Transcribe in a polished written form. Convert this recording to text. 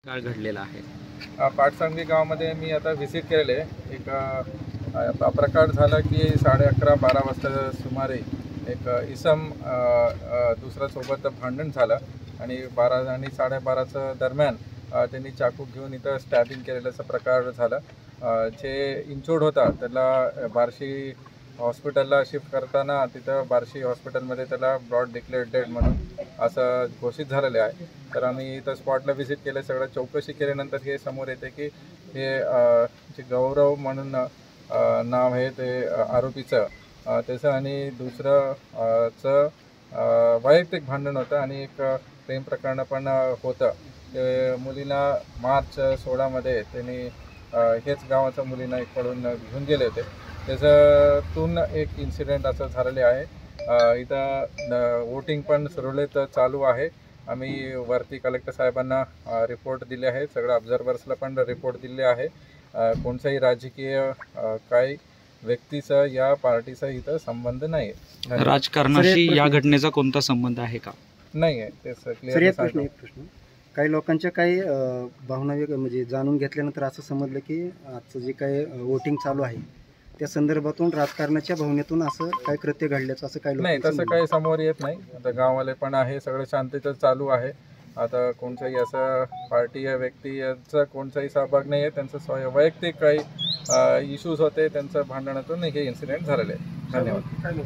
काळ घडलेला आहे। पाटसांगवी गावामध्ये मी आता व्हिजिट केलेले एक प्रकार झाला की 11:30-12 वाजता सुमारे एक इसम दुसऱ्या सोबत भांडण झालं आणि 12 आणि 12:30च्या दरम्यान त्यांनी चाकू घेऊन इथं स्टॅबिंग केलेल्याचा प्रकार झाला। जे इंजोर्ड होता त्याला बार्शी हॉस्पिटलला शिफ्ट करताना तिथं बार्शी हॉस्पिटलमध्ये त्याला ब्रॉड डिक्लेअर्ड डेड म्हणून असं घोषित झालेले आहे। तर आम्ही इथं स्पॉटला व्हिजिट केलं, सगळं चौकशी केल्यानंतर हे समोर येते की हे जे गौरव म्हणून नाव आहे ते आरोपीचं त्याचं आणि दुसरं वैयक्तिक भांडण होतं आणि एक प्रेम प्रकरण पण होतं। ते मुलीला मार्च 16मध्ये त्यांनी हेच गावाच्या मुलींना पळून घेऊन गेले होते। त्याच्यातून एक इन्सिडेंट असं झालेले आहे। इथं वोटिंग पण सुरळीत चालू आहे। आम्ही वरती कलेक्टर साहेबांना रिपोर्ट दिले आहे, सगळ्या ऑब्झर्वर्सला पण रिपोर्ट दिले आहे। कोणताही राजकीय काही व्यक्तीचा या पार्टीचा इथं संबंध नाही आहे। राजकारणाशी या घटनेचा कोणता संबंध आहे का? नाही आहे, ते क्लिअर प्रश्न काही लोकांच्या काही भावना म्हणजे जाणून घेतल्यानंतर असं समजलं की आजचं जे काही वोटिंग चालू आहे त्या संदर्भातून राजकारणाच्या भावनेतून असं काही कृत्य घडल्याचं असं काही नाही, तसं काही समोर येत नाही। आता गाववाले पण आहे, सगळं शांततेत चालू आहे। आता कोणताही असं पार्टी या व्यक्ती यांचा कोणताही सहभाग नाही आहे। त्यांचं वैयक्तिक काही इश्यूज होते, त्यांचं भांडणातून हे इन्सिडेंट झालेले आहे। धन्यवाद।